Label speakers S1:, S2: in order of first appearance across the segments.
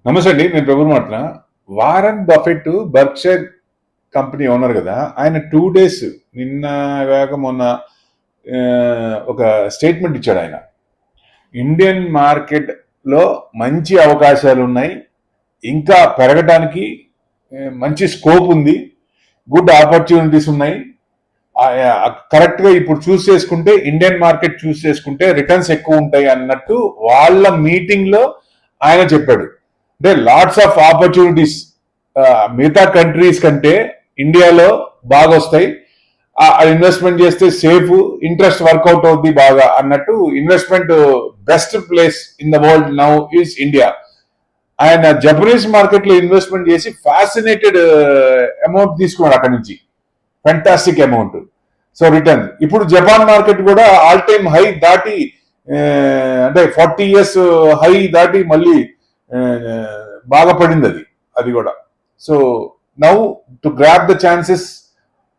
S1: నమస్తే అండి. నేను ప్రభు మాట్లాడుతున్నా. Warren Buffett Berkshire company owner కదా, ఆయన 2 days నిన్న వేగ మొన్న ఒక స్టేట్మెంట్ ఇచ్చాడు. ఆయన ఇండియన్ మార్కెట్ లో మంచి అవకాశాలు ఉన్నాయి, ఇంకా పెరగడానికి మంచి స్కోప్ ఉంది, గుడ్ ఆపర్చునిటీస్ ఉన్నాయి. కరెక్ట్ గా ఇప్పుడు చూస్ చేసుకుంటే ఇండియన్ మార్కెట్ చూస్ చేసుకుంటే రిటర్న్స్ ఎక్కువ ఉంటాయి అన్నట్టు వాళ్ళ మీటింగ్ లో ఆయన చెప్పాడు. అంటే లాట్స్ ఆఫ్ ఆపర్చునిటీస్ మిగతా కంట్రీస్ కంటే ఇండియాలో బాగా వస్తాయి, ఇన్వెస్ట్మెంట్ చేస్తే సేఫ్, ఇంట్రెస్ట్ వర్కౌట్ అవుద్ది బాగా అన్నట్టు. Investment best place in the world now is India. ఆయన జపనీస్ మార్కెట్ లో ఇన్వెస్ట్మెంట్ చేసి ఫ్యాసినేటెడ్ అమౌంట్ తీసుకున్నాడు అక్కడి నుంచి, ఫెంటాస్టిక్ అమౌంట్. సో రిటర్న్ ఇప్పుడు జపాన్ మార్కెట్ కూడా ఆల్ టైమ్ హై దాటి, అంటే 40 years హై దాటి మళ్ళీ బాగా పడింది అది కూడా. So now to grab the chances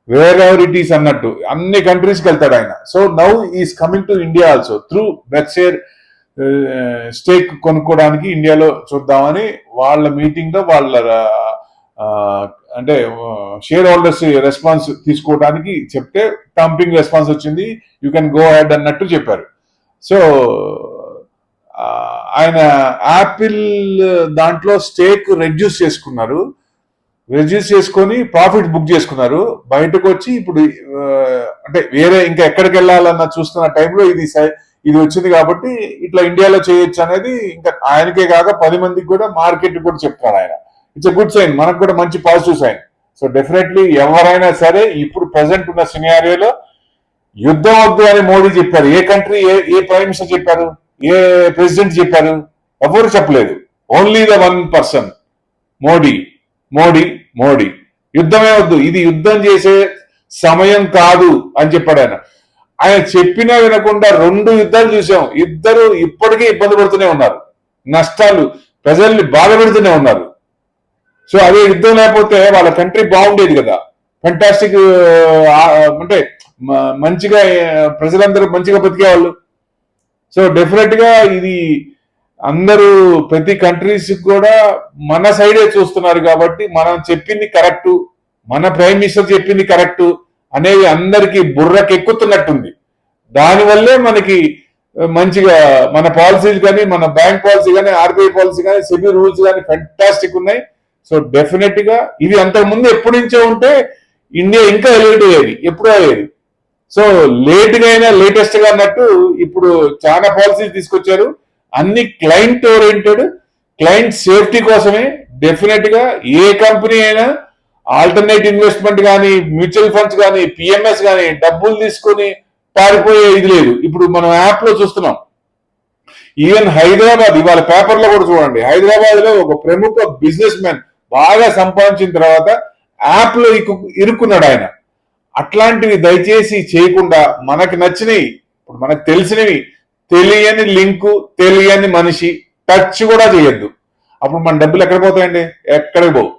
S1: wear ever it is అన్నట్టు అన్ని కంట్రీస్కి వెళ్తాడు ఆయన. So now is coming to India also through Berkshire stake కొనుక్కోవడానికి ఇండియాలో చూద్దామని వాళ్ళ మీటింగ్ లో వాళ్ళ అంటే షేర్ హోల్డర్స్ రెస్పాన్స్ తీసుకోవడానికి చెప్తే డంపింగ్ రెస్పాన్స్ వచ్చింది, యూ కెన్ గో హెడ్ అన్నట్టు చెప్పారు. సో ఆయన యాపిల్ దాంట్లో స్టేక్ రెడ్యూస్ చేసుకొని ప్రాఫిట్ బుక్ చేసుకున్నారు. బయటకు వచ్చి ఇప్పుడు అంటే వేరే ఇంకా ఎక్కడికి వెళ్ళాలన్న చూస్తున్న టైంలో ఇది వచ్చింది కాబట్టి ఇట్లా ఇండియాలో చేయొచ్చు అనేది ఇంకా ఆయనకే కాక 10 మందికి కూడా మార్కెట్ కూడా చెప్తారు ఆయన. ఇట్స్ ఎ గుడ్ సైన్, మనకు కూడా మంచి పాజిటివ్ సైన్. సో డెఫినెట్లీ ఎవరైనా సరే ఇప్పుడు ప్రెసెంట్ ఉన్న సినారియోలో యుద్ధం వద్దు అని మోడీ చెప్పారు. ఏ కంట్రీ, ఏ ప్రైమ్ మినిస్టర్ చెప్పారు, ఏ ప్రెసిడెంట్ చెప్పారు? ఎవరు చెప్పలేదు. Only the one person, Modi. యుద్ధమే వద్దు, ఇది యుద్ధం చేసే సమయం కాదు అని చెప్పాడు ఆయన. ఆయన చెప్పినా వినకుండా 2 యుద్ధాలు చూసాం. ఇద్దరు ఇప్పటికీ ఇబ్బంది పడుతూనే ఉన్నారు, నష్టాలు, ప్రజల్ని బాధ పెడుతూనే ఉన్నారు. సో అదే యుద్ధం లేకపోతే వాళ్ళ కంట్రీ బాగుండేది కదా, ఫెంటాస్టిక్, అంటే మంచిగా ప్రజలందరూ మంచిగా బతికేవాళ్ళు. సో డెఫినెట్ గా ఇది అందరూ ప్రతి కంట్రీస్ కూడా మన సైడే చూస్తున్నారు కాబట్టి మనం చెప్పింది కరెక్టు, మన ప్రైమ్ మినిస్టర్ చెప్పింది కరెక్టు అనేది అందరికి బుర్రకెక్కుతున్నట్టుంది. దానివల్లే మనకి మంచిగా మన పాలసీలు కానీ, మన బ్యాంక్ పాలసీ కానీ, ఆర్బీఐ పాలసీ కానీ, సెబీ రూల్స్ కానీ ఫెంటాస్టిక్ ఉన్నాయి. సో డెఫినెట్ గా ఇది అంతకుముందు ఎప్పటి నుంచో ఉంటే ఇండియా ఇంకా ఎలివేట్ అయ్యేది, ఎప్పుడో అయ్యేది. సో లేట్ గా అయినా లేటెస్ట్ గా అన్నట్టు ఇప్పుడు చాలా పాలసీలు తీసుకొచ్చారు, అన్ని క్లయింట్ ఓరియంటెడ్, క్లయింట్ సేఫ్టీ కోసమే. డెఫినెట్ గా ఏ కంపెనీ అయినా ఆల్టర్నేట్ ఇన్వెస్ట్మెంట్ కానీ, మ్యూచువల్ ఫండ్స్ కానీ, పిఎంఎస్ కానీ డబ్బులు తీసుకొని పారిపోయే ఇది లేదు. ఇప్పుడు మనం యాప్ లో చూస్తున్నాం. ఈవెన్ హైదరాబాద్, ఇవాళ పేపర్ లో కూడా చూడండి, హైదరాబాద్ లో ఒక ప్రముఖ బిజినెస్ మ్యాన్ బాగా సంపాదించిన తర్వాత యాప్ లో ఇరుక్కున్నాడు ఆయన. అట్లాంటివి దయచేసి చేయకుండా మనకి నచ్చినవి, ఇప్పుడు మనకు తెలిసినవి, తెలియని లింకు, తెలియని మనిషి టచ్ కూడా చేయొద్దు. అప్పుడు మన డబ్బులు ఎక్కడ పోతాయండి? ఎక్కడికి పోవు.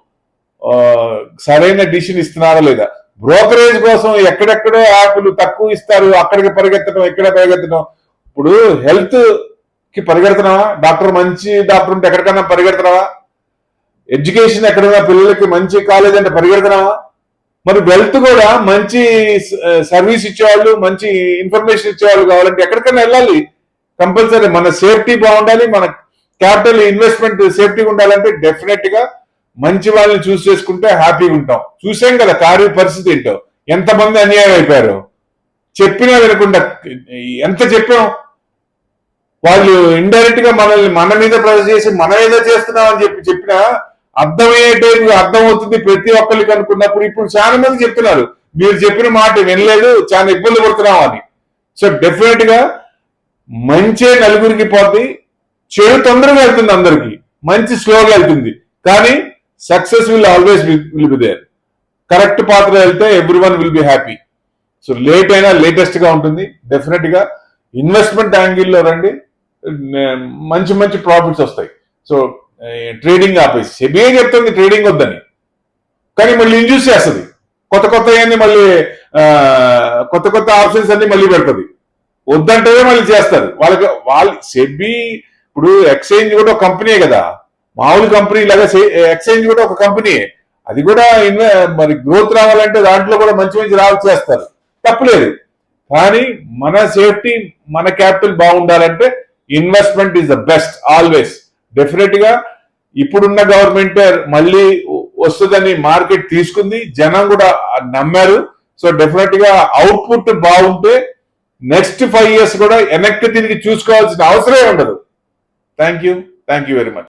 S1: సరైన డిసిషన్ ఇస్తున్నారా లేదా? బ్రోకరేజ్ కోసం ఎక్కడెక్కడో యాప్లు తక్కువ ఇస్తారు, అక్కడికి పరిగెత్తడం, ఇక్కడ పరిగెత్తడం. ఇప్పుడు హెల్త్ కి పరిగెడుతున్నావా? మంచి డాక్టర్ ఉంటే ఎక్కడికన్నా పరిగెడుతున్నావా? ఎడ్యుకేషన్ ఎక్కడైనా పిల్లలకి మంచి కాలేజ్ అంటే పరిగెడుతున్నావా? మరి వెల్త్ కూడా మంచి సర్వీస్ ఇచ్చేవాళ్ళు, మంచి ఇన్ఫర్మేషన్ ఇచ్చేవాళ్ళు కావాలంటే ఎక్కడికైనా వెళ్ళాలి. కంపల్సరీ మన సేఫ్టీ బాగుండాలి, మన క్యాపిటల్ ఇన్వెస్ట్మెంట్ సేఫ్టీ ఉండాలంటే డెఫినెట్ గా మంచి వాళ్ళని చూస్ చేసుకుంటే హ్యాపీగా ఉంటాం. చూసాం కదా కార్య పరిస్థితి ఏంటో, ఎంతమంది అన్యాయం అయిపోయారు. చెప్పినా వినకుండా ఎంత చెప్పాం. వాళ్ళు ఇండైరెక్ట్ గా మనల్ని మన మీద ప్రెస్ చేసి మనం ఏదో చేస్తున్నాం అని చెప్పినా అర్థమయ్యే టైం అర్థం అవుతుంది ప్రతి ఒక్కరికి అనుకున్నప్పుడు ఇప్పుడు చాలా మంది చెప్తున్నారు మీరు చెప్పిన మాట వినలేదు, చాలా ఇబ్బంది పడుతున్నాం అని. సో డెఫినెట్ గా మంచి నలుగురికి పోద్ది, చెడు తొందరగా వెళ్తుంది, అందరికి మంచి స్లోగా వెళ్తుంది. కానీ success will always will be there. Correct పాత్ర వెళ్తే everyone will be happy. So late అయినా లేటెస్ట్ గా ఉంటుంది. డెఫినెట్ గా ఇన్వెస్ట్మెంట్ యాంగిల్లో రండి, మంచి మంచి ప్రాఫిట్స్ వస్తాయి. సో ట్రేడింగ్ ఆపేసి సెబీఏ చెప్తుంది ట్రేడింగ్ వద్దని, కానీ మళ్ళీ ఇండ్యూస్ చేస్తుంది, మళ్ళీ కొత్త ఆప్షన్స్ అన్ని మళ్ళీ పెడుతుంది. వద్దంటే మళ్ళీ చేస్తారు. వాళ్ళు సెబీ ఇప్పుడు ఎక్స్చేంజ్ కూడా ఒక కంపెనీ కదా, మామూలు కంపెనీ లాగా ఎక్స్చేంజ్ కూడా ఒక కంపెనీ, అది కూడా మరి గ్రోత్ రావాలంటే దాంట్లో కూడా మంచి మంచి చేస్తారు, తప్పులేదు. కానీ మన సేఫ్టీ, మన క్యాపిటల్ బాగుండాలంటే investment is the best always. Definite గా ఇప్పుడున్న గవర్నమెంట్ మళ్ళీ వస్తుందని మార్కెట్ తీసుకుంది, జనం కూడా నమ్మారు. సో డెఫినెట్ గా అవుట్పుట్ బాగుంటే నెక్స్ట్ 5 years కూడా వెనక్కి తిరిగి చూసుకోవాల్సిన అవసరమే ఉండదు. Thank you very much.